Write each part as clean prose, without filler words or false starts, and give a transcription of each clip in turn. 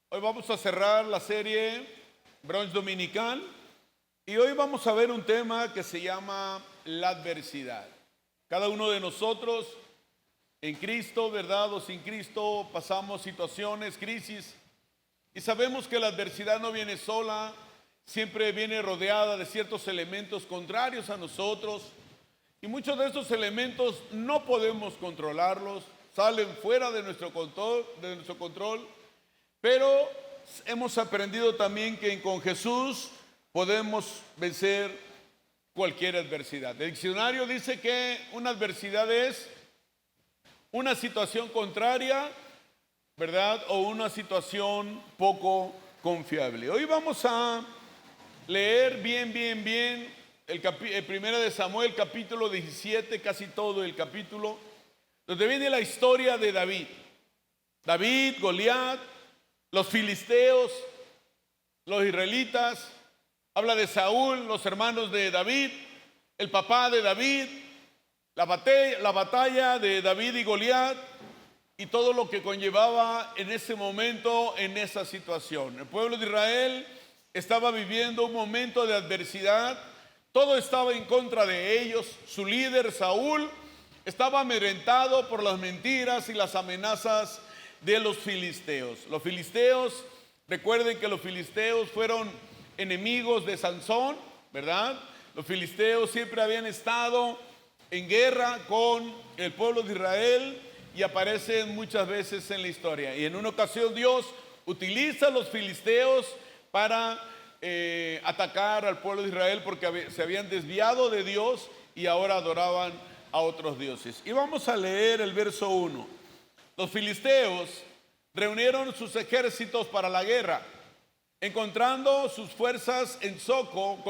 Hoy vamos a cerrar la serie Brunch Dominical y hoy vamos a ver un tema que se llama la adversidad. Cada uno de nosotros en Cristo, ¿verdad? O sin Cristo, pasamos situaciones, crisis y sabemos que la adversidad no viene sola, siempre viene rodeada de ciertos elementos contrarios a nosotros y muchos de estos elementos no podemos controlarlos, salen fuera de nuestro control. Pero hemos aprendido también que con Jesús podemos vencer cualquier adversidad. El diccionario dice que una adversidad es una situación contraria, ¿verdad? O una situación poco confiable. Hoy vamos a leer bien el primero de Samuel, capítulo 17, casi todo el capítulo, donde viene la historia de David. David, Goliat, los filisteos, los israelitas, habla de Saúl, los hermanos de David, el papá de David, la batalla de David y Goliat y todo lo que conllevaba en ese momento, en esa situación. El pueblo de Israel estaba viviendo un momento de adversidad, todo estaba en contra de ellos, su líder Saúl estaba amedrentado por las mentiras y las amenazas de los filisteos. Los filisteos, recuerden que los filisteos fueron enemigos de Sansón, ¿verdad? Los filisteos siempre habían estado en guerra con el pueblo de Israel y aparecen muchas veces en la historia. Y en una ocasión Dios utiliza a los filisteos para atacar al pueblo de Israel porque se habían desviado de Dios y ahora adoraban a otros dioses. Y vamos a leer el verso 1. Los filisteos reunieron sus ejércitos para la guerra, concentrando sus fuerzas en Soco,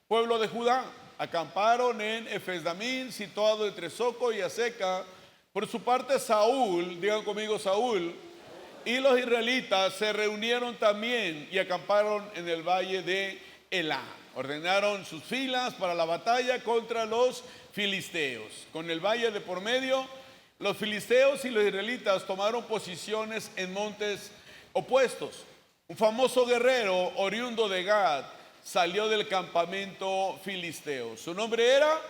pueblo de Judá. Acamparon en Efes-Damim, situado entre Soco y Azeca. Por su parte Saúl, digan conmigo Saúl, y los israelitas se reunieron también y acamparon en el valle de Elá. Ordenaron sus filas para la batalla contra los filisteos. Con el valle de por medio, los filisteos y los israelitas tomaron posiciones en montes opuestos. Un famoso guerrero oriundo de Gad salió del campamento filisteo. Su nombre era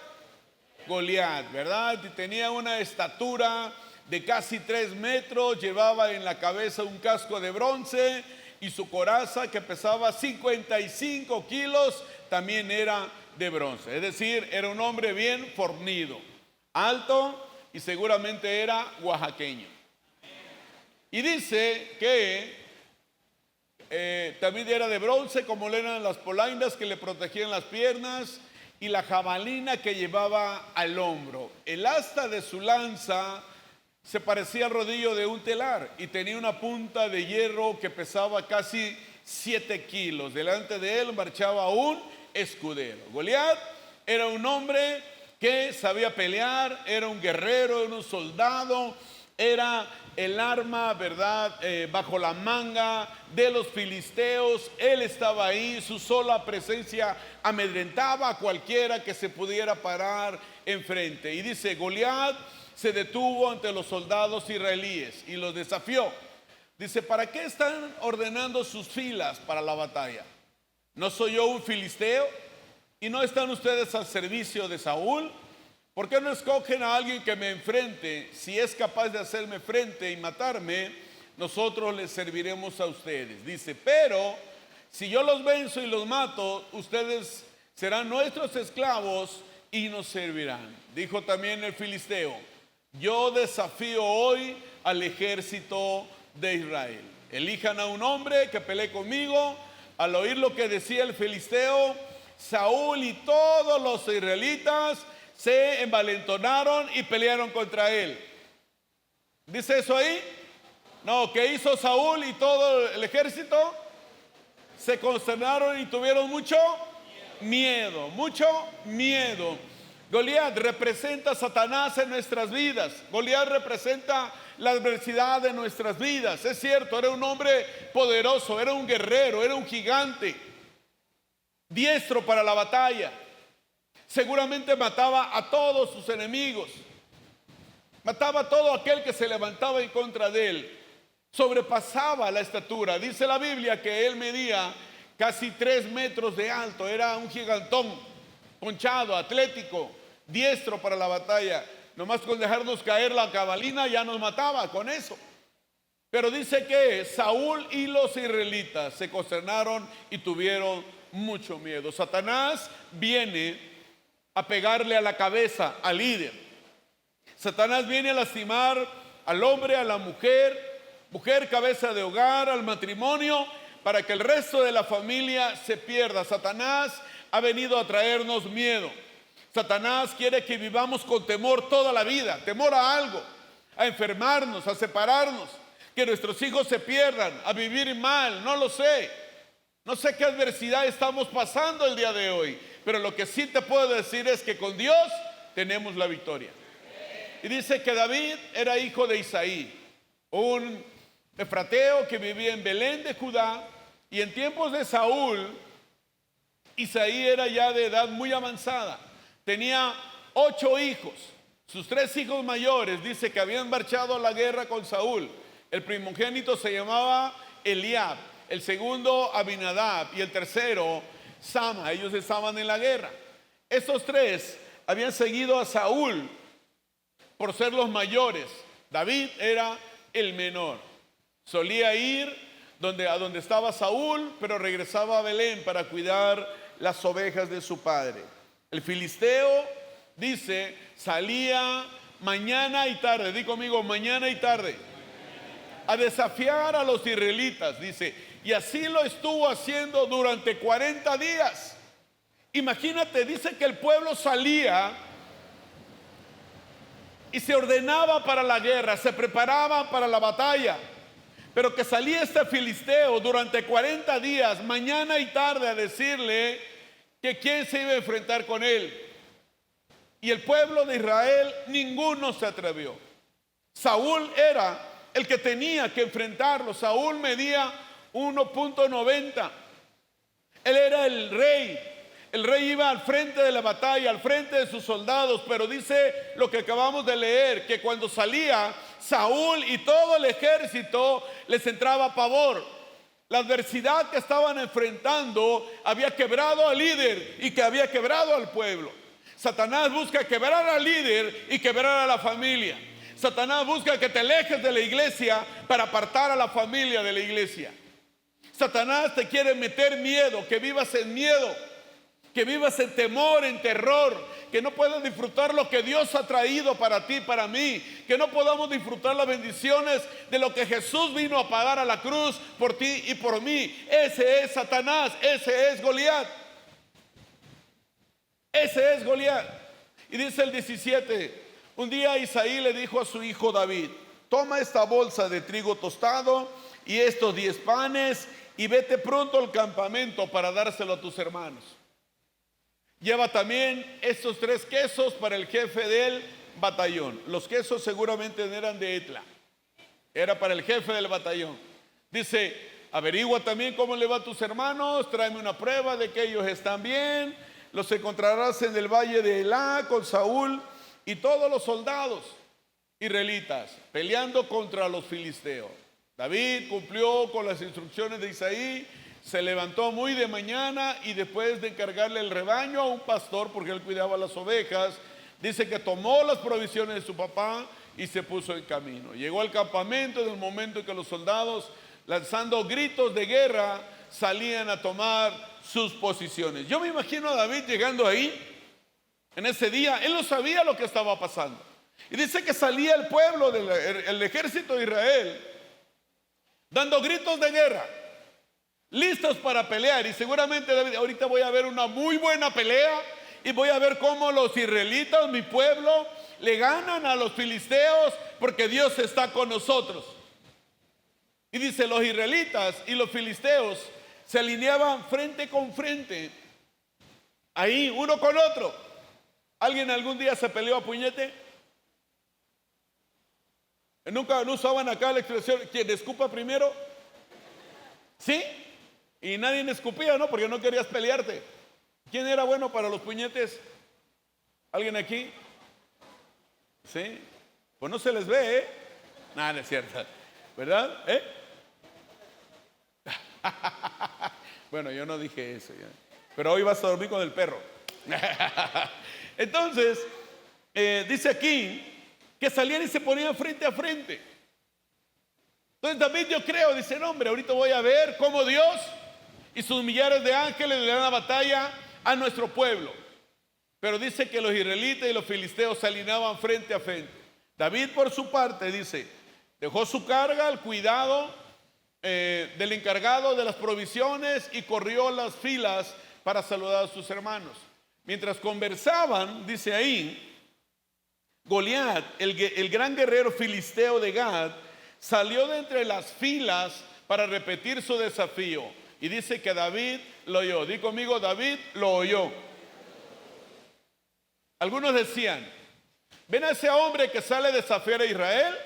Goliat, ¿verdad? Y tenía una estatura de casi 3 metros, llevaba en la cabeza un casco de bronce y su coraza, que pesaba 55 kilos, también era de bronce. Es decir, era un hombre bien fornido, alto, y seguramente era oaxaqueño. Y dice que también era de bronce, como le eran las polainas que le protegían las piernas y la jabalina que llevaba al hombro. El asta de su lanza se parecía al rodillo de un telar y tenía una punta de hierro que pesaba casi 7 kilos. Delante de él marchaba un escudero. Goliat era un hombre que sabía pelear, era un guerrero, era un soldado, era el arma, ¿verdad? Bajo la manga de los filisteos. Él estaba ahí, su sola presencia amedrentaba a cualquiera que se pudiera parar enfrente. Y dice, Goliat se detuvo ante los soldados israelíes y los desafió. Dice, ¿para qué están ordenando sus filas para la batalla? ¿No soy yo un filisteo? ¿Y no están ustedes al servicio de Saúl? ¿Por qué no escogen a alguien que me enfrente? Si es capaz de hacerme frente y matarme, nosotros les serviremos a ustedes. Dice, pero si yo los venzo y los mato, ustedes serán nuestros esclavos y nos servirán. Dijo también el filisteo, yo desafío hoy al ejército de Israel. Elijan a un hombre que pelee conmigo. Al oír lo que decía el filisteo, Saúl y todos los israelitas se envalentonaron y pelearon contra él. ¿Dice eso ahí? No, ¿qué hizo Saúl y todo el ejército? Se consternaron y tuvieron mucho miedo. Goliat representa a Satanás en nuestras vidas. Goliat representa la adversidad de nuestras vidas. Es cierto, era un hombre poderoso, era un guerrero, era un gigante, diestro para la batalla. Seguramente mataba a todos sus enemigos, mataba a todo aquel que se levantaba en contra de él. sobrepasaba la estatura. Dice la Biblia que él medía casi 3 metros de alto, era un gigantón, ponchado, atlético, diestro para la batalla. Nomás con dejarnos caer la cabalina ya nos mataba con eso. Pero dice que Saúl y los israelitas se consternaron y tuvieron mucho miedo. Satanás viene a pegarle a la cabeza al líder. Satanás viene a lastimar al hombre, a la mujer cabeza de hogar, al matrimonio, para que el resto de la familia se pierda. Satanás ha venido a traernos miedo. Satanás quiere que vivamos con temor toda la vida, temor a algo, a enfermarnos, a separarnos, que nuestros hijos se pierdan, a vivir mal, no lo sé. No sé qué adversidad estamos pasando el día de hoy, pero lo que sí te puedo decir es que con Dios tenemos la victoria. Y dice que David era hijo de Isaí, un efrateo que vivía en Belén de Judá, y en tiempos de Saúl, Isaí era ya de edad muy avanzada. Tenía 8 hijos. Sus 3 hijos mayores dice que habían marchado a la guerra con Saúl. El primogénito se llamaba Eliab, el segundo Abinadab y el tercero Sama. Ellos estaban en la guerra. Estos 3 habían seguido a Saúl por ser los mayores. David era el menor. Solía ir a donde estaba Saúl, pero regresaba a Belén para cuidar las ovejas de su padre. El filisteo, dice, salía mañana y tarde. Di conmigo, mañana y tarde, a desafiar a los israelitas, dice, y así lo estuvo haciendo durante 40 días. Imagínate, dice que el pueblo salía y se ordenaba para la guerra, se preparaba para la batalla, pero que salía este filisteo durante 40 días, mañana y tarde, a decirle que quién se iba a enfrentar con él. Y el pueblo de Israel, ninguno se atrevió. Saúl era el que tenía que enfrentarlo. Saúl medía 1.90. Él era el rey. El rey iba al frente de la batalla, al frente de sus soldados, pero dice lo que acabamos de leer, que cuando salía Saúl y todo el ejército les entraba pavor. La adversidad que estaban enfrentando había quebrado al líder y que había quebrado al pueblo. Satanás busca quebrar al líder y quebrar a la familia. Satanás busca que te alejes de la iglesia para apartar a la familia de la iglesia. Satanás te quiere meter miedo, que vivas en miedo, que vivas en temor, en terror, que no puedas disfrutar lo que Dios ha traído para ti, para mí, que no podamos disfrutar las bendiciones de lo que Jesús vino a pagar a la cruz por ti y por mí. Ese es Satanás, ese es Goliat. Ese es Goliat. Y dice el 17, un día Isaí le dijo a su hijo David, toma esta bolsa de trigo tostado y estos 10 panes y vete pronto al campamento para dárselo a tus hermanos. Lleva también estos 3 quesos para el jefe del batallón. Los quesos seguramente eran de Etla. Era para el jefe del batallón. Dice, averigua también cómo le va a tus hermanos, tráeme una prueba de que ellos están bien. Los encontrarás en el valle de Elá con Saúl y todos los soldados israelitas peleando contra los filisteos. David cumplió con las instrucciones de Isaí. Se levantó muy de mañana y después de encargarle el rebaño a un pastor, porque él cuidaba las ovejas, dice que tomó las provisiones de su papá y se puso en camino. Llegó al campamento en el momento en que los soldados, lanzando gritos de guerra, salían a tomar sus posiciones. Yo me imagino a David llegando ahí, en ese día, él no sabía lo que estaba pasando. Y dice que salía el pueblo, el ejército de Israel, dando gritos de guerra, listos para pelear. Y seguramente David, ahorita voy a ver una muy buena pelea y voy a ver cómo los israelitas, mi pueblo, le ganan a los filisteos porque Dios está con nosotros. Y dice, los israelitas y los filisteos se alineaban frente con frente, ahí uno con otro. ¿Alguien algún día se peleó a puñete? Nunca no usaban acá la expresión, quien escupa primero. ¿Sí? Y nadie escupía, ¿no? Porque no querías pelearte. ¿Quién era bueno para los puñetes? ¿Alguien aquí? ¿Sí? Pues no se les ve, ¿eh? Nada, no es cierto. ¿verdad? Bueno, yo no dije eso ya. Pero hoy vas a dormir con el perro. Entonces, dice aquí que salían y se ponían frente a frente. Entonces David, yo creo, dice, no hombre, ahorita voy a ver cómo Dios y sus millares de ángeles le dan la batalla a nuestro pueblo. Pero dice que los israelitas y los filisteos se alineaban frente a frente. David, por su parte, dice, dejó su carga al cuidado del encargado de las provisiones y corrió las filas para saludar a sus hermanos. Mientras conversaban, dice ahí, Goliat, el gran guerrero filisteo de Gad, salió de entre las filas para repetir su desafío. Y dice que David lo oyó. Di conmigo, David lo oyó. Algunos decían, ven a ese hombre que sale a desafiar a Israel,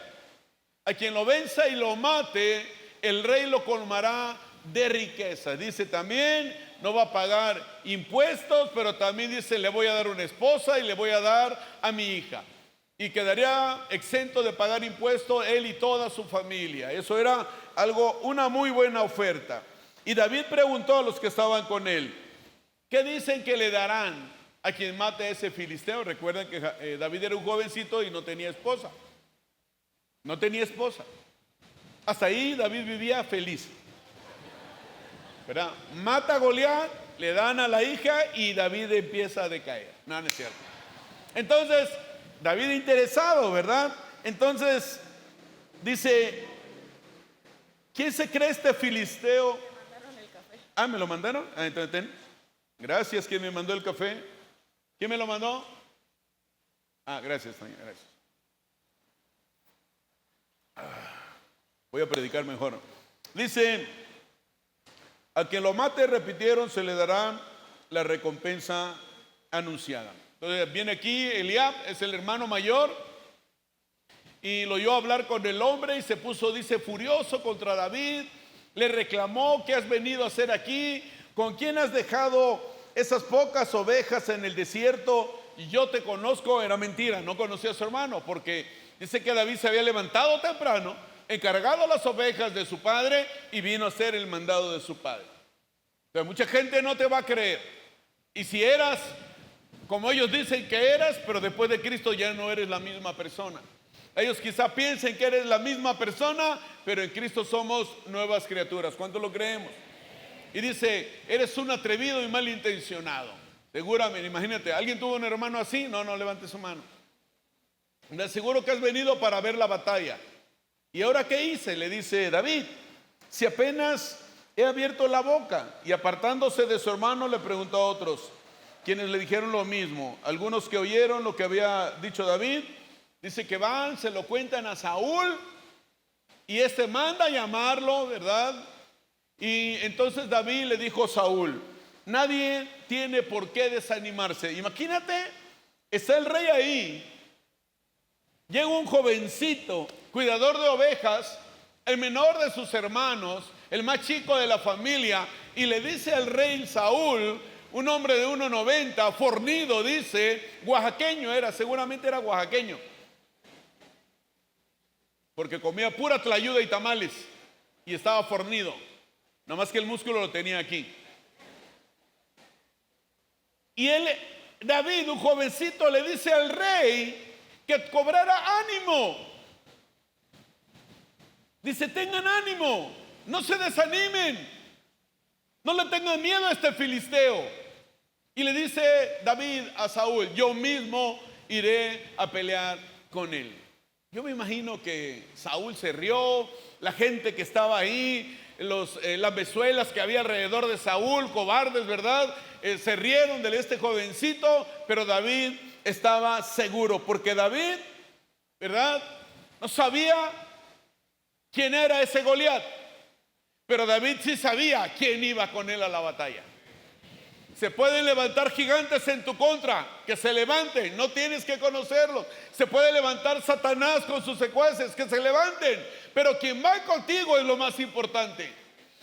a quien lo venza y lo mate, el rey lo colmará de riqueza. Dice también, no va a pagar impuestos, pero también dice, le voy a dar una esposa y le voy a dar a mi hija. Y quedaría exento de pagar impuestos él y toda su familia. Eso era una muy buena oferta. Y David preguntó a los que estaban con él, ¿qué dicen que le darán a quien mate a ese filisteo? Recuerden que David era un jovencito y no tenía esposa. No tenía esposa. Hasta ahí David vivía feliz, ¿verdad? Mata a Goliat, le dan a la hija y David empieza a decaer. No, no es cierto. Entonces, David interesado, ¿verdad? Entonces, dice, ¿quién se cree este filisteo? Me mandaron el café. Ah, ¿me lo mandaron? Ah, entonces ten. Gracias, ¿quién me mandó el café? ¿Quién me lo mandó? Ah, gracias, Tania, gracias. Voy a predicar mejor. Dice, a quien lo mate, repitieron, se le dará la recompensa anunciada. Entonces viene aquí Eliab, es el hermano mayor, y lo oyó hablar con el hombre y se puso, dice, furioso contra David. Le reclamó, ¿qué has venido a hacer aquí? ¿Con quién has dejado esas pocas ovejas en el desierto? Y yo te conozco. Era mentira, no conocía a su hermano, porque dice que David se había levantado temprano, encargado las ovejas de su padre y vino a hacer el mandado de su padre. Entonces mucha gente no te va a creer. Y si eras como ellos dicen que eras, pero después de Cristo ya no eres la misma persona. Ellos quizá piensen que eres la misma persona, pero en Cristo somos nuevas criaturas. ¿Cuánto lo creemos? Y dice, eres un atrevido y malintencionado. Seguramente, imagínate, ¿alguien tuvo un hermano así? No, no levante su mano. Le aseguro que has venido para ver la batalla. ¿Y ahora qué hice? Le dice David, si apenas he abierto la boca. Y apartándose de su hermano le preguntó a otros, quienes le dijeron lo mismo. Algunos que oyeron lo que había dicho David, dice que van, se lo cuentan a Saúl y este manda a llamarlo, ¿verdad? Y entonces David le dijo a Saúl, nadie tiene por qué desanimarse. Imagínate, está el rey ahí, llega un jovencito, cuidador de ovejas, el menor de sus hermanos, el más chico de la familia, y le dice al rey Saúl, un hombre de 1.90, fornido, dice, oaxaqueño era, seguramente era oaxaqueño, porque comía pura tlayuda y tamales, y estaba fornido, nada más que el músculo lo tenía aquí. Y David, un jovencito, le dice al rey que cobrara ánimo. Dice, tengan ánimo, no se desanimen, no le tengan miedo a este filisteo. Y le dice David a Saúl, yo mismo iré a pelear con él. Yo me imagino que Saúl se rió, la gente que estaba ahí, las bezuelas que había alrededor de Saúl, cobardes, ¿verdad? Se rieron de este jovencito, pero David estaba seguro, porque David, ¿verdad? No sabía quién era ese Goliat, pero David sí sabía quién iba con él a la batalla. Se pueden levantar gigantes en tu contra, que se levanten, no tienes que conocerlos. Se puede levantar Satanás con sus secuaces, que se levanten, pero quien va contigo es lo más importante.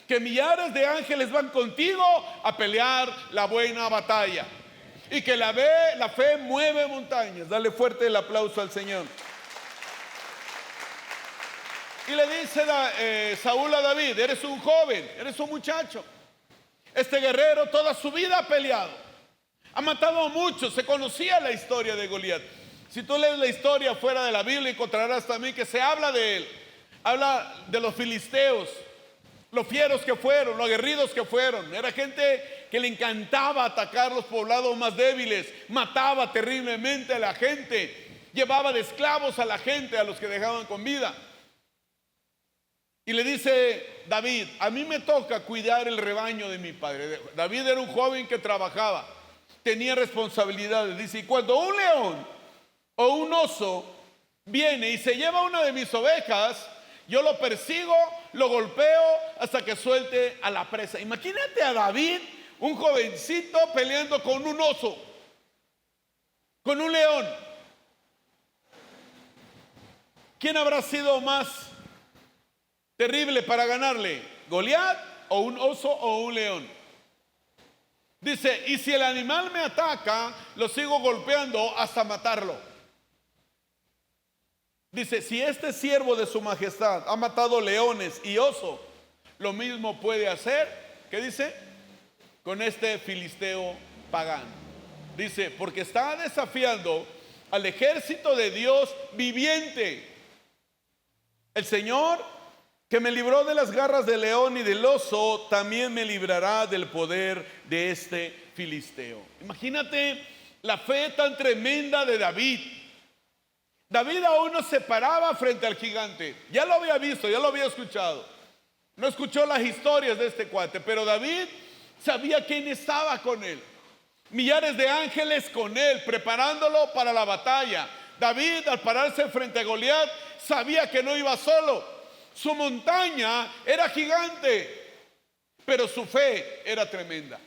Que millares de ángeles van contigo a pelear la buena batalla. Y que la fe mueve montañas. Dale fuerte el aplauso al Señor. Y le dice Saúl a David: eres un joven, eres un muchacho. Este guerrero toda su vida ha peleado, ha matado a muchos. Se conocía la historia de Goliat. Si tú lees la historia fuera de la Biblia, encontrarás también que se habla de él. Habla de los filisteos, los fieros que fueron, los aguerridos que fueron. Era gente que le encantaba atacar los poblados más débiles, mataba terriblemente a la gente, llevaba de esclavos a la gente, a los que dejaban con vida. Y le dice David: a mí me toca cuidar el rebaño de mi padre. David era un joven que trabajaba, tenía responsabilidades. Dice: y cuando un león o un oso viene y se lleva una de mis ovejas, yo lo persigo, lo golpeo hasta que suelte a la presa. Imagínate a David, un jovencito, peleando con un oso, con un león. ¿Quién habrá sido más terrible para ganarle? ¿Goliat o un oso o un león? Dice: y si el animal me ataca, lo sigo golpeando hasta matarlo. Dice: si este siervo de su majestad ha matado leones y oso, lo mismo puede hacer, ¿qué dice? Con este filisteo pagano. Dice: porque está desafiando al ejército de Dios viviente. El Señor, que me libró de las garras del león y del oso, también me librará del poder de este filisteo. Imagínate la fe tan tremenda de David. David aún no se paraba frente al gigante. Ya lo había visto, ya lo había escuchado. No escuchó las historias de este cuate, pero David sabía quién estaba con él. Millares de ángeles con él, preparándolo para la batalla. David, al pararse frente a Goliat, sabía que no iba solo. Su montaña era gigante, pero su fe era tremenda.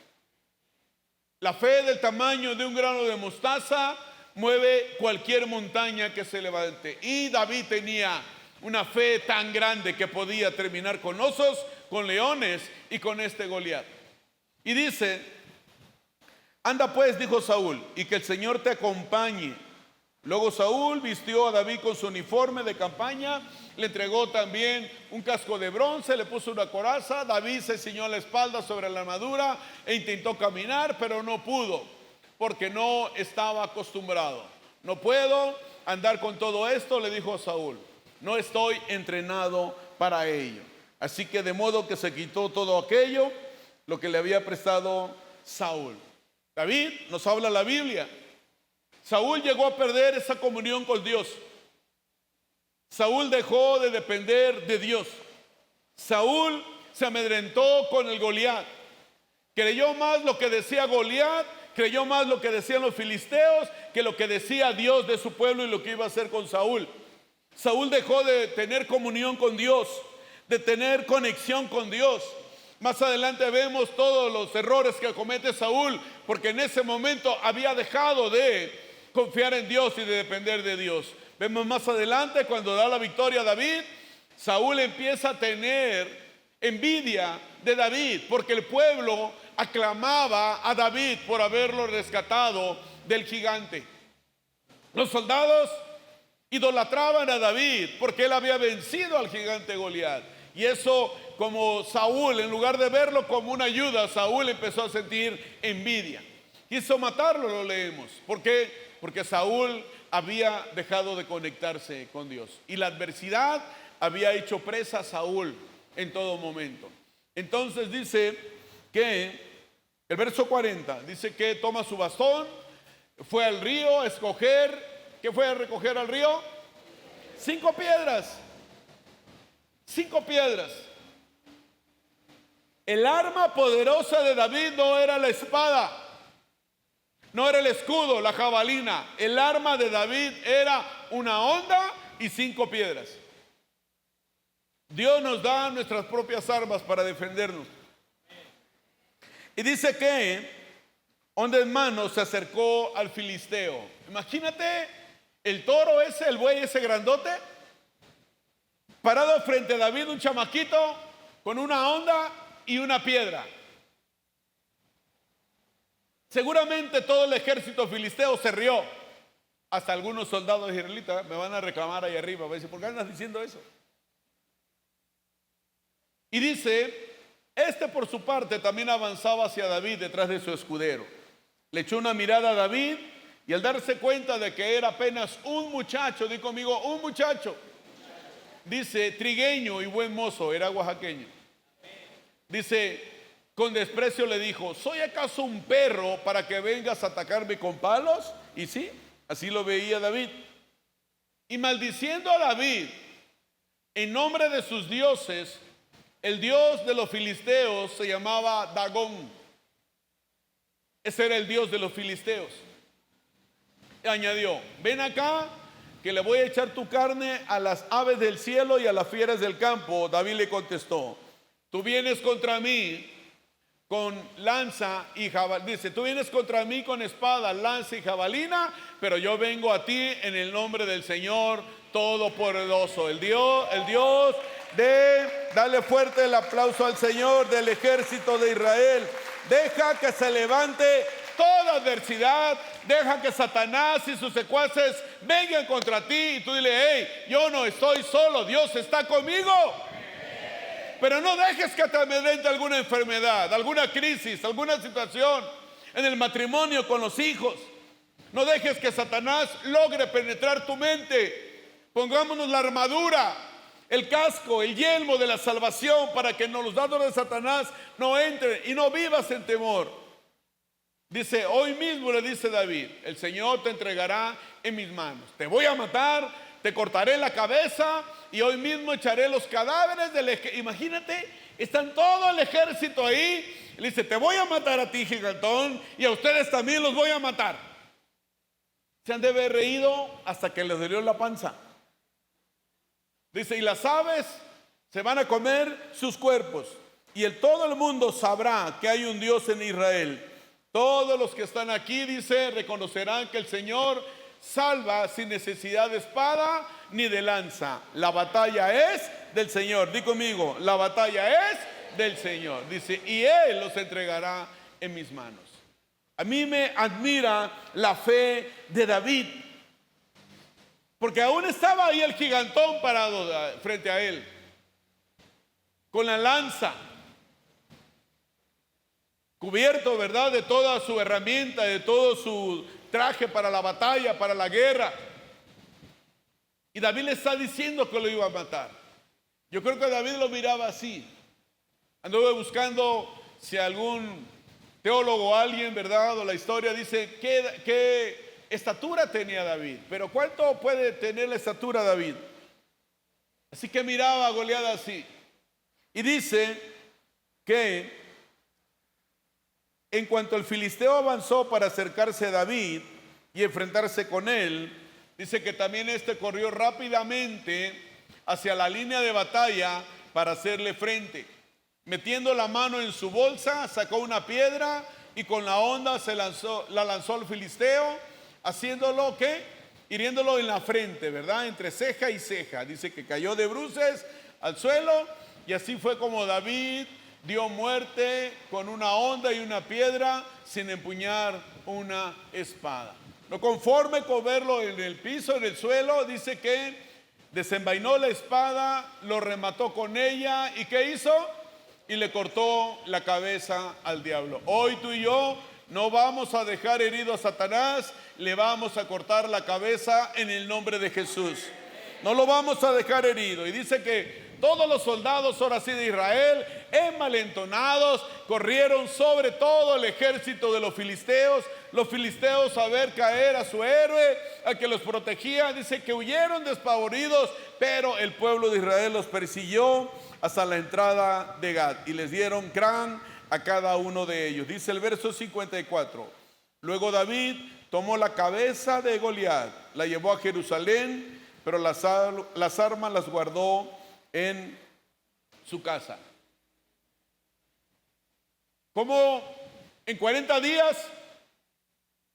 La fe del tamaño de un grano de mostaza mueve cualquier montaña que se levante. Y David tenía una fe tan grande que podía terminar con osos, con leones y con este Goliat. Y dice: anda pues, dijo Saúl, y que el Señor te acompañe. Luego Saúl vistió a David con su uniforme de campaña, le entregó también un casco de bronce, le puso una coraza. David se ciñó la espalda sobre la armadura e intentó caminar, pero no pudo, porque no estaba acostumbrado. No puedo andar con todo esto, le dijo Saúl. No estoy entrenado para ello. Así que de modo que se quitó todo aquello, lo que le había prestado Saúl. David, nos habla la Biblia, Saúl llegó a perder esa comunión con Dios. Saúl dejó de depender de Dios. Saúl se amedrentó con el Goliat. Creyó más lo que decía Goliat, creyó más lo que decían los filisteos, que lo que decía Dios de su pueblo y lo que iba a hacer con Saúl. Saúl dejó de tener comunión con Dios, de tener conexión con Dios. Más adelante vemos todos los errores que comete Saúl, porque en ese momento había dejado de confiar en Dios y de depender de Dios. Vemos más adelante, cuando da la victoria a David, Saúl empieza a tener envidia de David, porque el pueblo aclamaba a David por haberlo rescatado del gigante. Los soldados idolatraban a David porque él había vencido al gigante Goliat. Y eso, como Saúl, en lugar de verlo como una ayuda, Saúl empezó a sentir envidia. Quiso matarlo, lo leemos. ¿Por qué? Porque Saúl había dejado de conectarse con Dios. Y la adversidad había hecho presa a Saúl en todo momento. Entonces dice que, el verso 40, dice que toma su bastón, fue al río a escoger. ¿Qué fue a recoger al río? 5 piedras. 5 piedras. El arma poderosa de David no era la espada, no era el escudo, la jabalina. El arma de David era una honda y 5 piedras. Dios nos da nuestras propias armas para defendernos. Y dice que honda en mano se acercó al filisteo. Imagínate el toro ese, el buey ese grandote, parado frente a David, un chamaquito con una honda y una piedra. Seguramente todo el ejército filisteo se rió. Hasta algunos soldados israelitas me van a reclamar ahí arriba. Me dicen: ¿por qué andas diciendo eso? Y dice, este por su parte también avanzaba hacia David detrás de su escudero. Le echó una mirada a David y al darse cuenta de que era apenas un muchacho, di conmigo, un muchacho. Dice, trigueño y buen mozo, era oaxaqueño. Dice, con desprecio le dijo, ¿soy acaso un perro para que vengas a atacarme con palos? Y sí, así lo veía David. Y maldiciendo a David en nombre de sus dioses, el dios de los filisteos se llamaba Dagón. Ese era el dios de los filisteos. Y añadió, ven acá que le voy a echar tu carne a las aves del cielo y a las fieras del campo. David le contestó, tú vienes contra mí con lanza y jabalina. Dice, tú vienes contra mí con espada, lanza y jabalina, pero yo vengo a ti en el nombre del Señor Todopoderoso, el Dios dale fuerte el aplauso al Señor del ejército de Israel. Deja que se levante toda adversidad, deja que Satanás y sus secuaces vengan contra ti y tú dile, hey, yo no estoy solo, Dios está conmigo. Pero no dejes que te amedrente alguna enfermedad, alguna crisis, alguna situación en el matrimonio con los hijos. No dejes que Satanás logre penetrar tu mente. Pongámonos la armadura, el casco, el yelmo de la salvación para que los dardos de Satanás no entren y no vivas en temor. Dice, hoy mismo le dice David, el Señor te entregará en mis manos. Te voy a matar, te cortaré la cabeza y hoy mismo echaré los cadáveres del ejército. Imagínate, están todo el ejército ahí. Le dice, te voy a matar a ti, gigantón, y a ustedes también los voy a matar. Se han de haber reído hasta que les dolió la panza. Dice, y las aves se van a comer sus cuerpos. Y todo el mundo sabrá que hay un Dios en Israel. Todos los que están aquí, dice, reconocerán que el Señor salva sin necesidad de espada ni de lanza. La batalla es del Señor. Di conmigo, la batalla es del Señor. Dice, y Él los entregará en mis manos. A mí me admira la fe de David, porque aún estaba ahí el gigantón parado frente a él, con la lanza, cubierto, ¿verdad?, de toda su herramienta, de todo su traje para la batalla, para la guerra. Y David le está diciendo que lo iba a matar. Yo creo que David lo miraba así. Anduve buscando si algún teólogo o alguien, ¿verdad?, o la historia dice qué estatura tenía David. Pero ¿cuánto puede tener la estatura David? Así que miraba a Goliat así. Y dice que en cuanto el filisteo avanzó para acercarse a David y enfrentarse con él, dice que también este corrió rápidamente hacia la línea de batalla para hacerle frente. Metiendo la mano en su bolsa, sacó una piedra y con la honda la lanzó al filisteo, haciéndolo, ¿qué? Hiriéndolo en la frente, ¿verdad? Entre ceja y ceja. Dice que cayó de bruces al suelo y así fue como David dio muerte con una honda y una piedra sin empuñar una espada. No conforme con verlo en el piso, en el suelo, dice que desenvainó la espada, lo remató con ella y ¿qué hizo? Y le cortó la cabeza al diablo. Hoy tú y yo no vamos a dejar herido a Satanás, le vamos a cortar la cabeza en el nombre de Jesús. No lo vamos a dejar herido. Y dice que todos los soldados, ahora sí, de Israel, envalentonados, corrieron sobre todo el ejército de los filisteos. Los filisteos a ver caer a su héroe, a que los protegía, dice que huyeron despavoridos, pero el pueblo de Israel los persiguió hasta la entrada de Gad y les dieron crán a cada uno de ellos. Dice el verso 54, luego David tomó la cabeza de Goliat, la llevó a Jerusalén, pero las armas las guardó en su casa. Como en 40 días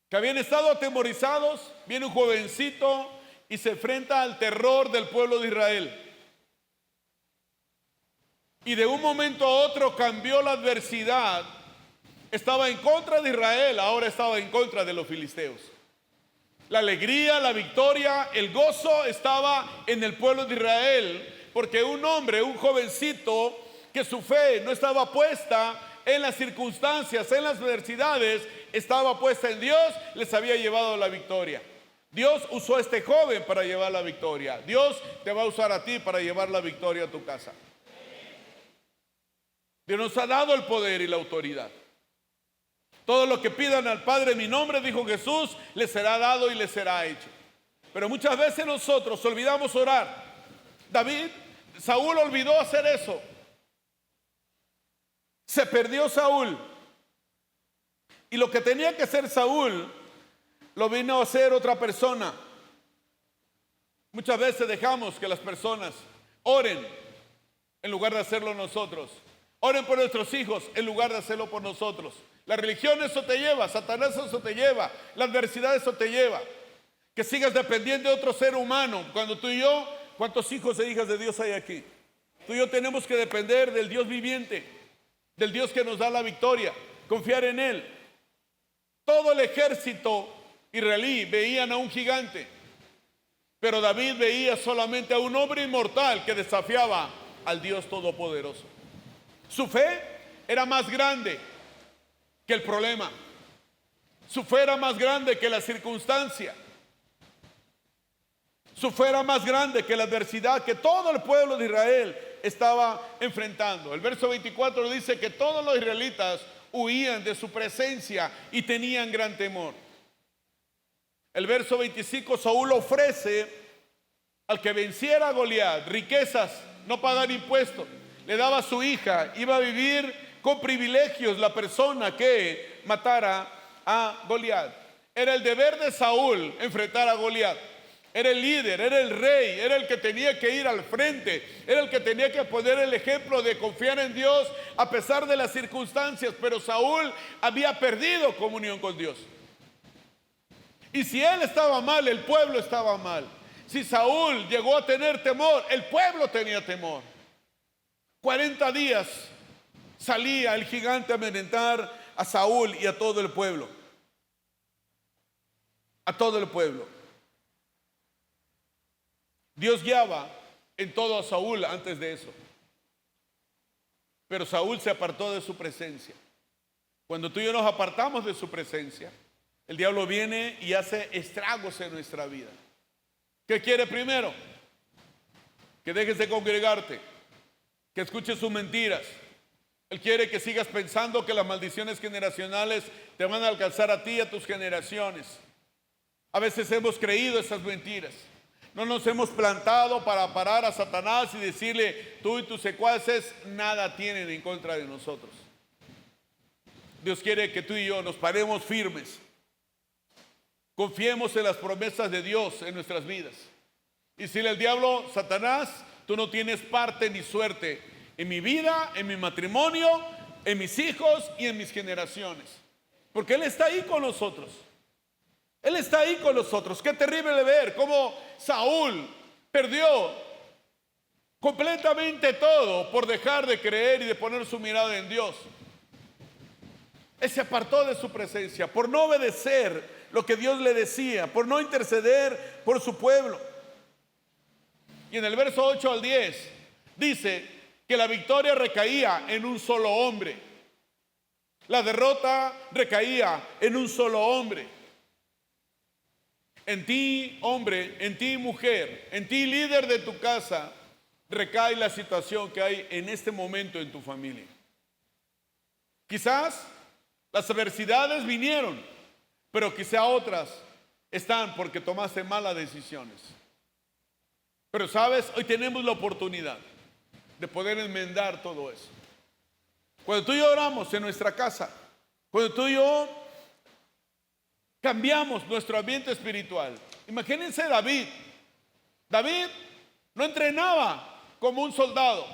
que habían estado atemorizados, viene un jovencito y se enfrenta al terror del pueblo de Israel. Y de un momento a otro cambió la adversidad. Estaba en contra de Israel, ahora estaba en contra de los filisteos. La alegría, la victoria, el gozo estaba en el pueblo de Israel, porque un hombre, un jovencito, que su fe no estaba puesta en las circunstancias, en las adversidades, estaba puesta en Dios, les había llevado la victoria. Dios usó a este joven para llevar la victoria. Dios te va a usar a ti para llevar la victoria a tu casa. Dios nos ha dado el poder y la autoridad. Todo lo que pidan al Padre en mi nombre, dijo Jesús, les será dado y les será hecho. Pero muchas veces nosotros olvidamos orar. Saúl olvidó hacer eso. Se perdió Saúl. Y lo que tenía que hacer Saúl, lo vino a hacer otra persona. Muchas veces dejamos que las personas oren en lugar de hacerlo nosotros. Oren por nuestros hijos en lugar de hacerlo por nosotros. La religión eso te lleva, Satanás eso te lleva, la adversidad eso te lleva. Que sigas dependiendo de otro ser humano. Cuando tú y yo, ¿cuántos hijos e hijas de Dios hay aquí? Tú y yo tenemos que depender del Dios viviente, del Dios que nos da la victoria, confiar en Él. Todo el ejército israelí veían a un gigante, pero David veía solamente a un hombre inmortal que desafiaba al Dios Todopoderoso. Su fe era más grande que el problema. Su fe era más grande que la circunstancia. Su fe era más grande que la adversidad que todo el pueblo de Israel estaba enfrentando. El verso 24 dice que todos los israelitas huían de su presencia y tenían gran temor. El verso 25, Saúl ofrece al que venciera a Goliat riquezas, no pagar impuestos. Le daba a su hija, iba a vivir con privilegios la persona que matara a Goliat. Era el deber de Saúl enfrentar a Goliat. Era el líder, era el rey, era el que tenía que ir al frente, era el que tenía que poner el ejemplo de confiar en Dios a pesar de las circunstancias. Pero Saúl había perdido comunión con Dios. Y si él estaba mal, el pueblo estaba mal. Si Saúl llegó a tener temor, el pueblo tenía temor. 40 días salía el gigante a amedrentar a Saúl y a todo el pueblo. A todo el pueblo. Dios guiaba en todo a Saúl antes de eso. Pero Saúl se apartó de su presencia. Cuando tú y yo nos apartamos de su presencia, el diablo viene y hace estragos en nuestra vida. ¿Qué quiere primero? Que dejes de congregarte, que escuches sus mentiras. Él quiere que sigas pensando que las maldiciones generacionales te van a alcanzar a ti y a tus generaciones. A veces hemos creído esas mentiras. No nos hemos plantado para parar a Satanás y decirle, tú y tus secuaces nada tienen en contra de nosotros. Dios quiere que tú y yo nos paremos firmes. Confiemos en las promesas de Dios en nuestras vidas. Y decirle al diablo, Satanás, tú no tienes parte ni suerte en mi vida, en mi matrimonio, en mis hijos y en mis generaciones. Porque Él está ahí con nosotros. Él está ahí con nosotros. Qué terrible ver cómo Saúl perdió completamente todo por dejar de creer y de poner su mirada en Dios. Él se apartó de su presencia por no obedecer lo que Dios le decía, por no interceder por su pueblo. Y en el verso 8 al 10 dice que la victoria recaía en un solo hombre. La derrota recaía en un solo hombre. En ti, hombre, en ti, mujer, en ti, líder de tu casa, recae la situación que hay en este momento en tu familia. Quizás las adversidades vinieron, pero quizá otras están porque tomaste malas decisiones. Pero sabes, hoy tenemos la oportunidad de poder enmendar todo eso. Cuando tú y yo oramos en nuestra casa, cuando tú y yo cambiamos nuestro ambiente espiritual. Imagínense David. David no entrenaba como un soldado.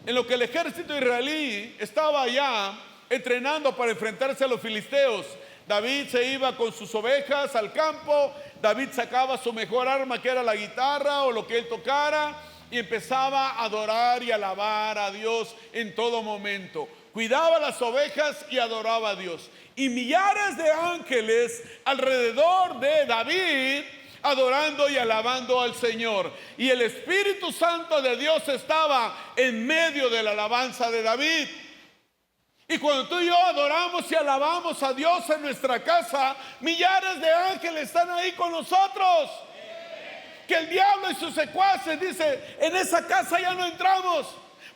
En lo que el ejército israelí estaba allá entrenando para enfrentarse a los filisteos, David se iba con sus ovejas al campo. David sacaba su mejor arma, que era la guitarra o lo que él tocara, y empezaba a adorar y alabar a Dios en todo momento. Cuidaba las ovejas y adoraba a Dios. Y millares de ángeles alrededor de David, adorando y alabando al Señor. Y el Espíritu Santo de Dios estaba en medio de la alabanza de David. Y cuando tú y yo adoramos y alabamos a Dios en nuestra casa, millares de ángeles están ahí con nosotros. Que el diablo y sus secuaces dice: en esa casa ya no entramos,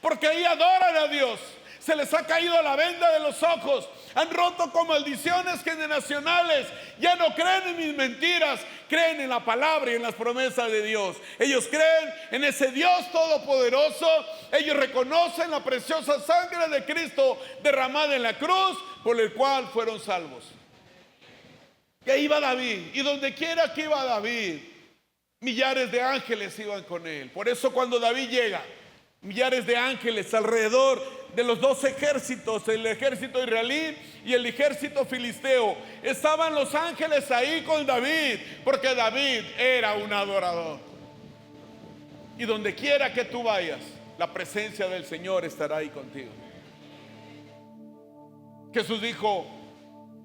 porque ahí adoran a Dios. Se les ha caído la venda de los ojos, han roto con maldiciones generacionales, ya no creen en mis mentiras, creen en la palabra y en las promesas de Dios. Ellos creen en ese Dios todopoderoso, ellos reconocen la preciosa sangre de Cristo derramada en la cruz, por el cual fueron salvos. Y ahí va David, y donde quiera que iba David, millares de ángeles iban con él. Por eso cuando David llega, millares de ángeles alrededor de los dos ejércitos, el ejército israelí y el ejército filisteo, estaban los ángeles ahí con David, porque David era un adorador. Y donde quiera que tú vayas, la presencia del Señor estará ahí contigo. Jesús dijo: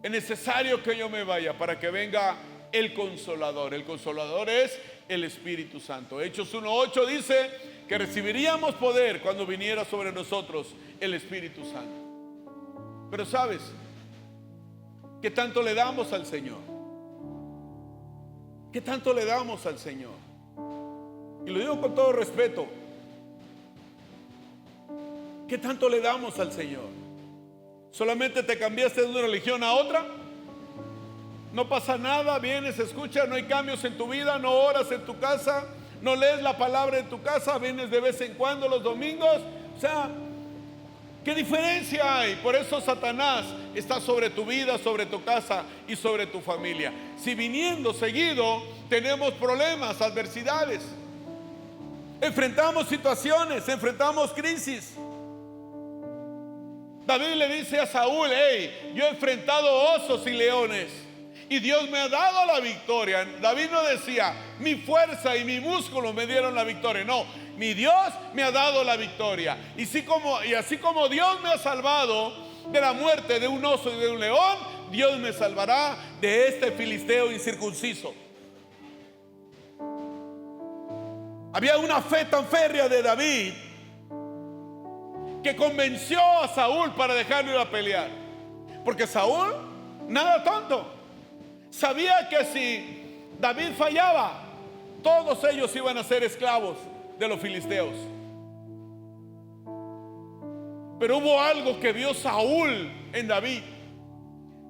es necesario que yo me vaya para que venga el Consolador. El Consolador es el Espíritu Santo. Hechos 1:8 dice que recibiríamos poder cuando viniera sobre nosotros el Espíritu Santo. Pero ¿sabes qué tanto le damos al Señor? ¿Qué tanto le damos al Señor? Y lo digo con todo respeto. ¿Qué tanto le damos al Señor? ¿Solamente te cambiaste de una religión a otra? No pasa nada, vienes, escuchas, no hay cambios en tu vida, no oras en tu casa, no lees la palabra en tu casa, vienes de vez en cuando los domingos. O sea, ¿qué diferencia hay? Por eso Satanás está sobre tu vida, sobre tu casa y sobre tu familia. Si viniendo seguido tenemos problemas, adversidades, enfrentamos situaciones, enfrentamos crisis. David le dice a Saúl: hey, yo he enfrentado osos y leones y Dios me ha dado la victoria. David no decía: mi fuerza y mi músculo me dieron la victoria. No, mi Dios me ha dado la victoria. Y así como Dios me ha salvado de la muerte de un oso y de un león, Dios me salvará de este filisteo incircunciso. Había una fe tan férrea de David que convenció a Saúl para dejarlo ir a pelear. Porque Saúl, nada tonto, sabía que si David fallaba, todos ellos iban a ser esclavos de los filisteos. Pero hubo algo que vio Saúl en David,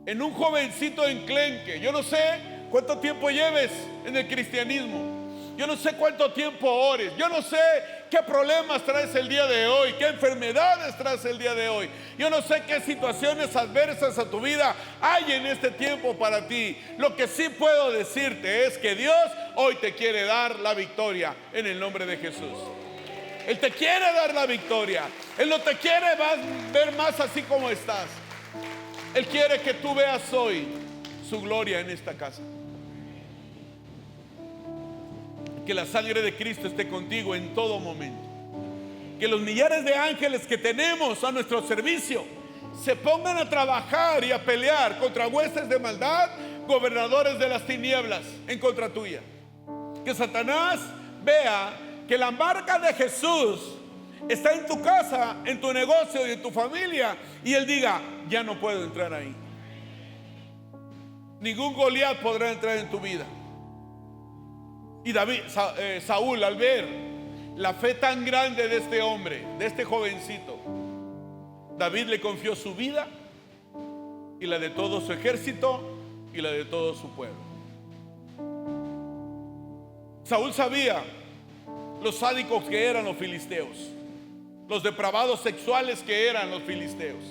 en un jovencito enclenque. Yo no sé cuánto tiempo lleves en el cristianismo, yo no sé cuánto tiempo ores, yo no sé qué problemas traes el día de hoy, qué enfermedades traes el día de hoy, yo no sé qué situaciones adversas a tu vida hay en este tiempo para ti. Lo que sí puedo decirte es que Dios hoy te quiere dar la victoria en el nombre de Jesús. Él te quiere dar la victoria. Él no te quiere ver más así como estás. Él quiere que tú veas hoy su gloria en esta casa. Que la sangre de Cristo esté contigo en todo momento. Que los millares de ángeles que tenemos a nuestro servicio se pongan a trabajar y a pelear contra huestes de maldad, gobernadores de las tinieblas en contra tuya. Que Satanás vea que la marca de Jesús está en tu casa, en tu negocio y en tu familia, y él diga: ya no puedo entrar ahí. Ningún Goliat podrá entrar en tu vida. Y Saúl, al ver la fe tan grande de este hombre, de este jovencito, David le confió su vida y la de todo su ejército y la de todo su pueblo. Saúl sabía los sádicos que eran los filisteos, los depravados sexuales que eran los filisteos.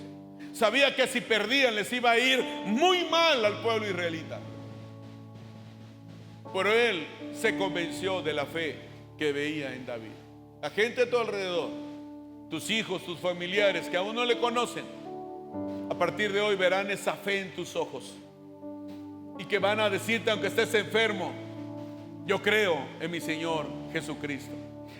Sabía que si perdían les iba a ir muy mal al pueblo israelita. Pero él se convenció de la fe que veía en David. La gente a tu alrededor, tus hijos, tus familiares que aún no le conocen, a partir de hoy verán esa fe en tus ojos y que van a decirte, aunque estés enfermo: yo creo en mi Señor Jesucristo.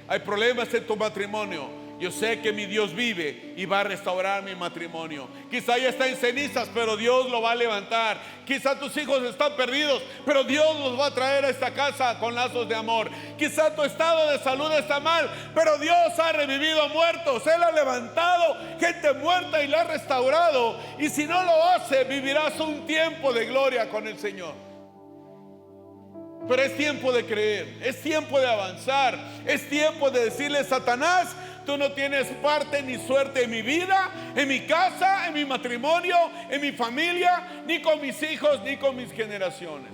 Hay problemas en tu matrimonio, Yo sé que mi Dios vive y va a restaurar mi matrimonio. Quizá ya está en cenizas, pero Dios lo va a levantar. Quizá tus hijos están perdidos, pero Dios los va a traer a esta casa con lazos de amor. Quizá tu estado de salud está mal, pero Dios ha revivido muertos. Él ha levantado gente muerta y la ha restaurado. Y si no lo hace, vivirás un tiempo de gloria con el Señor. Pero es tiempo de creer, es tiempo de avanzar, es tiempo de decirle: Satanás, tú no tienes parte ni suerte en mi vida, en mi casa, en mi matrimonio, en mi familia, ni con mis hijos, ni con mis generaciones.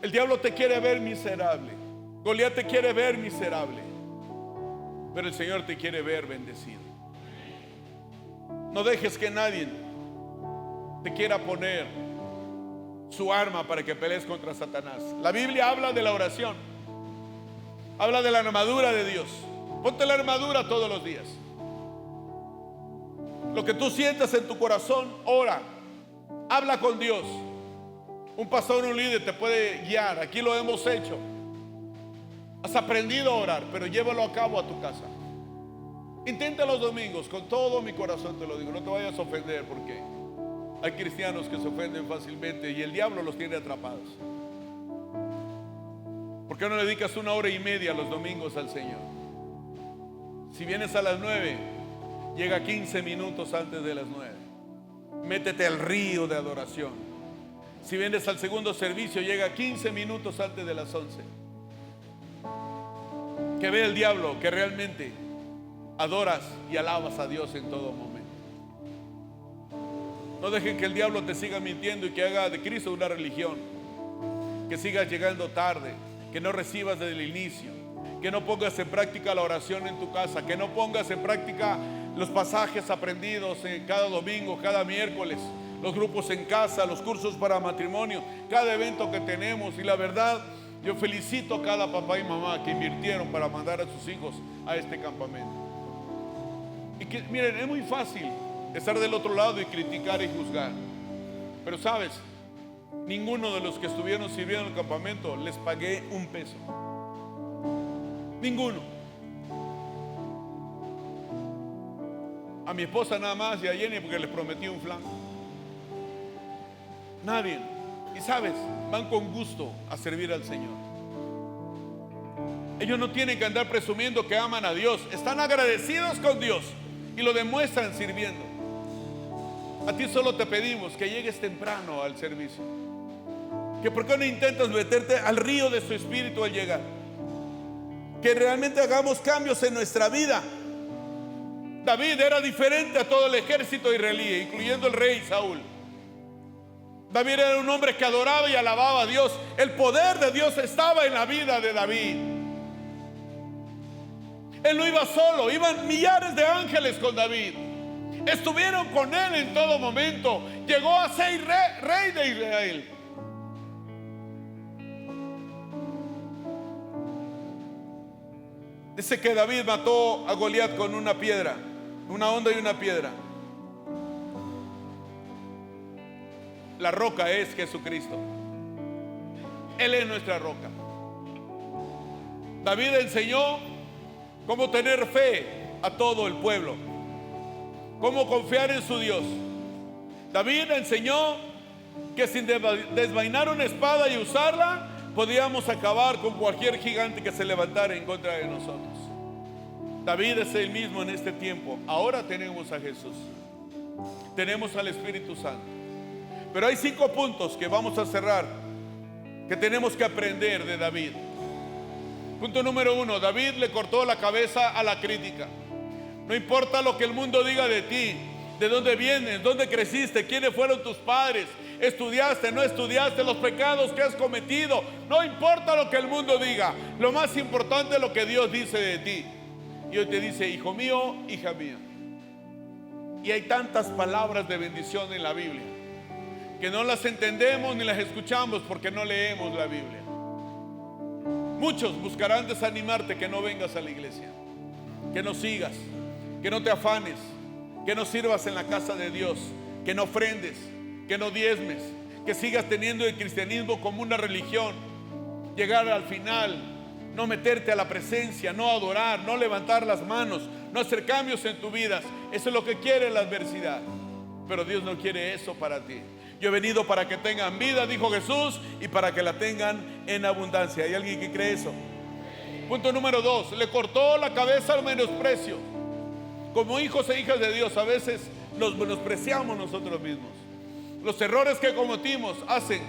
El diablo te quiere ver miserable, Goliat te quiere ver miserable, pero el Señor te quiere ver bendecido. No dejes que nadie te quiera poner su arma para que pelees contra Satanás. La Biblia habla de la oración, habla de la armadura de Dios. Ponte la armadura todos los días. Lo que tú sientas en tu corazón, ora, habla con Dios. Un pastor, un líder te puede guiar. Aquí lo hemos hecho. Has aprendido a orar, pero llévalo a cabo a tu casa. Intenta los domingos, con todo mi corazón te lo digo. No te vayas a ofender, porque hay cristianos que se ofenden fácilmente y el diablo los tiene atrapados. ¿Por qué no le dedicas 1 hora y media los domingos al Señor? Si vienes a las 9, llega 15 minutos antes de las 9. Métete al río de adoración. Si vienes al segundo servicio, llega 15 minutos antes de las 11. Que vea el diablo que realmente adoras y alabas a Dios en todo momento. No dejen que el diablo te siga mintiendo y que haga de Cristo una religión. Que sigas llegando tarde, que no recibas desde el inicio, que no pongas en práctica la oración en tu casa, que no pongas en práctica los pasajes aprendidos en cada domingo, cada miércoles, los grupos en casa, los cursos para matrimonio, cada evento que tenemos. Y la verdad, yo felicito a cada papá y mamá que invirtieron para mandar a sus hijos a este campamento. Y que miren, es muy fácil estar del otro lado y criticar y juzgar, pero sabes, ninguno de los que estuvieron sirviendo en el campamento les pagué un peso. Ninguno. A mi esposa nada más y a Jenny porque les prometí un flan. Nadie. Y sabes, van con gusto a servir al Señor. Ellos no tienen que andar presumiendo que aman a Dios. Están agradecidos con Dios y lo demuestran sirviendo. A ti solo te pedimos que llegues temprano al servicio. Que por qué no intentas meterte al río de su espíritu al llegar. Que realmente hagamos cambios en nuestra vida. David era diferente a todo el ejército israelí, incluyendo el rey Saúl. David era un hombre que adoraba y alababa a Dios. El poder de Dios estaba en la vida de David. Él no iba solo, iban millares de ángeles con David. Estuvieron con él en todo momento. Llegó a ser rey de Israel. Dice que David mató a Goliat con una piedra, una honda y una piedra. La roca es Jesucristo. Él es nuestra roca. David enseñó cómo tener fe a todo el pueblo, cómo confiar en su Dios. David enseñó que sin desvainar una espada y usarla, podíamos acabar con cualquier gigante que se levantara en contra de nosotros. David es el mismo en este tiempo. Ahora tenemos a Jesús, tenemos al Espíritu Santo. Pero hay 5 puntos que vamos a cerrar, que tenemos que aprender de David. Punto número 1, David le cortó la cabeza a la crítica. No importa lo que el mundo diga de ti, de dónde vienes, dónde creciste, quiénes fueron tus padres, estudiaste, no estudiaste, los pecados que has cometido. No importa lo que el mundo diga, lo más importante es lo que Dios dice de ti. Y hoy te dice: hijo mío, hija mía. Y hay tantas palabras de bendición en la Biblia que no las entendemos ni las escuchamos porque no leemos la Biblia. Muchos buscarán desanimarte que no vengas a la iglesia, que no sigas, que no te afanes, que no sirvas en la casa de Dios, que no ofrendes, que no diezmes, que sigas teniendo el cristianismo como una religión. Llegar al final no meterte a la presencia, no adorar, no levantar las manos, no hacer cambios en tu vida. Eso es lo que quiere la adversidad. Pero Dios no quiere eso para ti. Yo he venido para que tengan vida, dijo Jesús, y para que la tengan en abundancia. ¿Hay alguien que cree eso? Punto número 2, le cortó la cabeza al menosprecio. Como hijos e hijas de Dios, a veces nos menospreciamos nosotros mismos. Los errores que cometimos hacen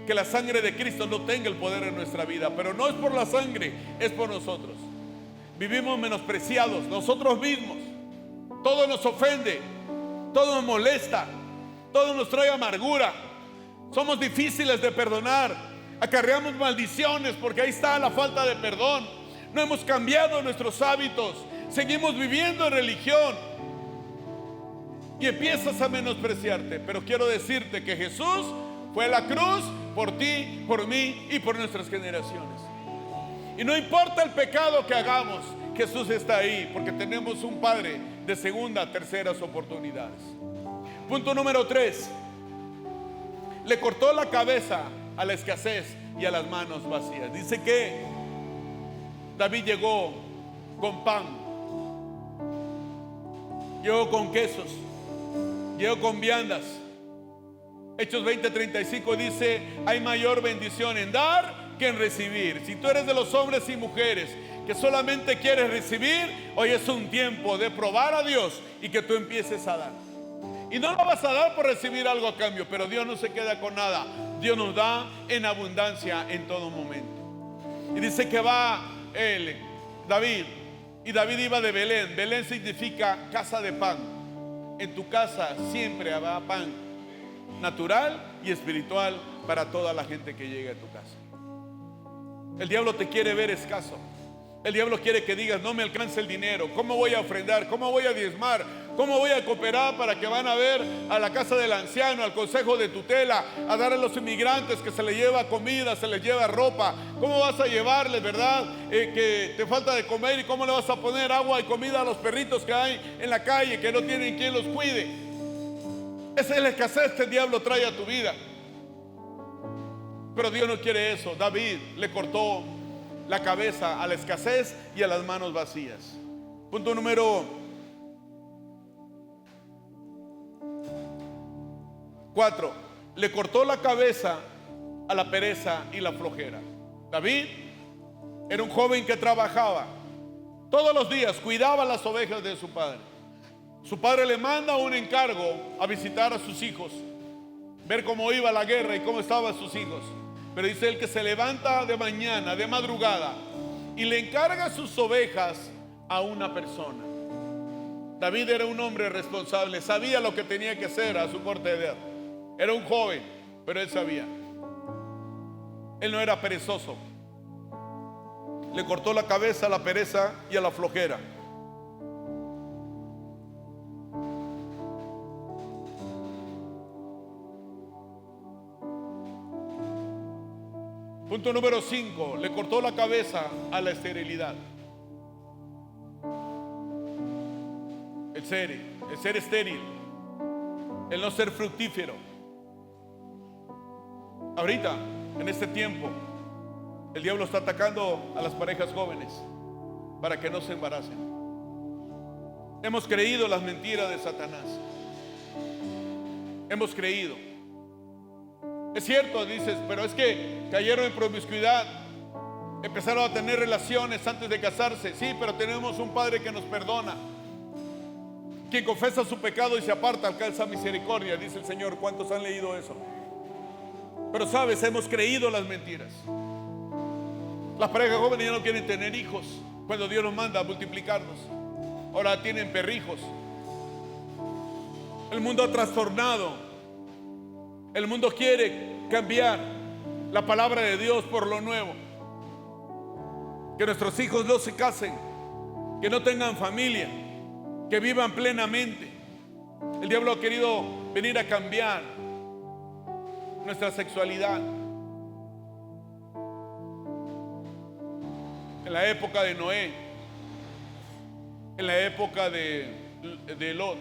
que la sangre de Cristo no tenga el poder en nuestra vida. Pero no es por la sangre, es por nosotros. Vivimos menospreciados nosotros mismos. Todo nos ofende, todo nos molesta, todo nos trae amargura. Somos difíciles de perdonar, acarreamos maldiciones porque ahí está la falta de perdón. No hemos cambiado nuestros hábitos, seguimos viviendo en religión y empiezas a menospreciarte. Pero quiero decirte que Jesús fue a la cruz por ti, por mí y por nuestras generaciones. Y no importa el pecado que hagamos, Jesús está ahí porque tenemos un Padre de segunda, terceras oportunidades. Punto número 3. Le cortó la cabeza a la escasez y a las manos vacías. Dice que David llegó con pan, llegó con quesos, llegó con viandas. Hechos 20:35 dice: hay mayor bendición en dar que en recibir. Si tú eres de los hombres y mujeres que solamente quieres recibir, hoy es un tiempo de probar a Dios y que tú empieces a dar. Y no lo vas a dar por recibir algo a cambio, pero Dios no se queda con nada. Dios nos da en abundancia en todo momento. Y dice que va David, y David iba de Belén. Belén significa casa de pan. En tu casa siempre habrá pan natural y espiritual para toda la gente que llega a tu casa. El diablo te quiere ver escaso. El diablo quiere que digas: no me alcanza el dinero, ¿cómo voy a ofrendar? ¿Cómo voy a diezmar? ¿Cómo voy a cooperar para que van a ver a la casa del anciano, al consejo de tutela, a dar a los inmigrantes que se les lleva comida, se les lleva ropa? ¿Cómo vas a llevarles, verdad, que te falta de comer? ¿Y cómo le vas a poner agua y comida a los perritos que hay en la calle, que no tienen quien los cuide? Esa es la escasez que el diablo trae a tu vida. Pero Dios no quiere eso. David le cortó la cabeza a la escasez y a las manos vacías. Punto número 4. Le cortó la cabeza a la pereza y la flojera. David era un joven que trabajaba todos los días, cuidaba las ovejas de su padre. Su padre le manda un encargo a visitar a sus hijos, ver cómo iba la guerra y cómo estaban sus hijos. Pero dice él que se levanta de mañana, de madrugada, y le encarga sus ovejas a una persona. David era un hombre responsable, sabía lo que tenía que hacer a su corta edad. Era un joven, pero él sabía. Él no era perezoso. Le cortó la cabeza a la pereza y a la flojera. Punto número 5. Le cortó la cabeza a la esterilidad. El ser estéril, el no ser fructífero. Ahorita, en este tiempo, el diablo está atacando a las parejas jóvenes para que no se embaracen. Hemos creído las mentiras de Satanás. Hemos creído. Es cierto, dices, pero es que cayeron en promiscuidad, empezaron a tener relaciones antes de casarse. Sí, pero tenemos un Padre que nos perdona. Quien confesa su pecado y se aparta alcanza misericordia, dice el Señor. ¿Cuántos han leído eso? Pero sabes, hemos creído las mentiras. Las parejas jóvenes ya no quieren tener hijos cuando Dios nos manda a multiplicarnos. Ahora tienen perrijos. El mundo ha trastornado. El mundo quiere cambiar la palabra de Dios por lo nuevo. Que nuestros hijos no se casen, que no tengan familia, que vivan plenamente. El diablo ha querido venir a cambiar nuestra sexualidad. En la época de Noé, en la época de Lot,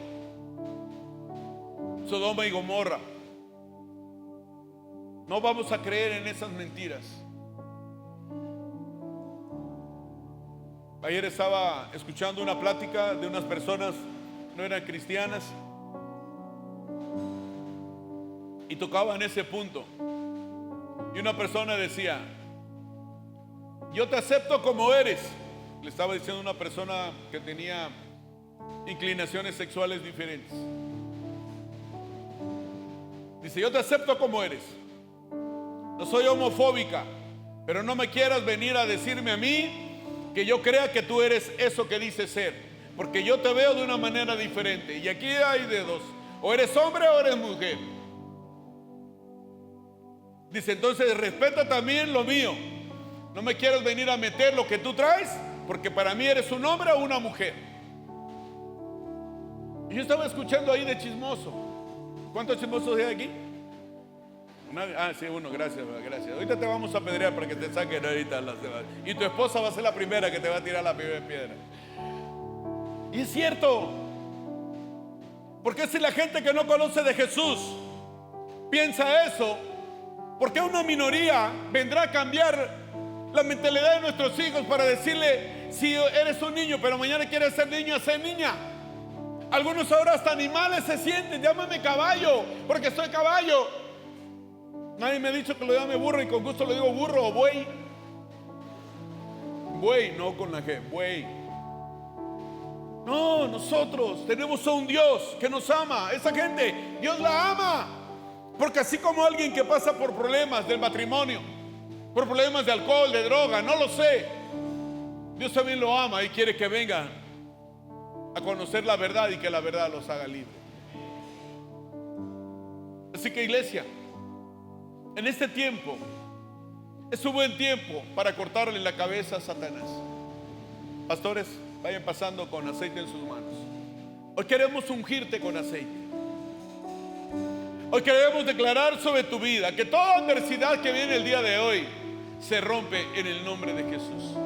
Sodoma y Gomorra. No vamos a creer en esas mentiras. Ayer estaba escuchando una plática de unas personas, no eran cristianas, y tocaban ese punto. Y una persona decía: yo te acepto como eres. Le estaba diciendo a una persona que tenía inclinaciones sexuales diferentes. Dice: yo te acepto como eres. No soy homofóbica, pero no me quieras venir a decirme a mí que yo crea que tú eres eso que dices ser, porque yo te veo de una manera diferente. Y aquí hay de dos: o eres hombre o eres mujer. Dice: entonces respeta también lo mío. No me quieras venir a meter lo que tú traes, porque para mí eres un hombre o una mujer. Y yo estaba escuchando ahí de chismoso. ¿Cuántos chismosos hay aquí? Sí, uno, gracias. Ahorita te vamos a apedrear para que te saquen ahorita las demás. Y tu esposa va a ser la primera que te va a tirar la primera piedra. Y es cierto. Porque si la gente que no conoce de Jesús piensa eso, ¿por qué una minoría vendrá a cambiar la mentalidad de nuestros hijos para decirle: si eres un niño pero mañana quieres ser niño, sé niña? Algunos ahora hasta animales se sienten: llámame caballo porque soy caballo. Nadie me ha dicho que lo llame burro, y con gusto le digo burro o buey. Buey, no con la G, buey. No, nosotros tenemos a un Dios que nos ama. Esa gente, Dios la ama. Porque así como alguien que pasa por problemas del matrimonio, por problemas de alcohol, de droga, no lo sé, Dios también lo ama y quiere que vengan a conocer la verdad y que la verdad los haga libres. Así que, iglesia, en este tiempo es un buen tiempo para cortarle la cabeza a Satanás. Pastores, vayan pasando con aceite en sus manos. Hoy queremos ungirte con aceite. Hoy queremos declarar sobre tu vida que toda adversidad que viene el día de hoy se rompe en el nombre de Jesús.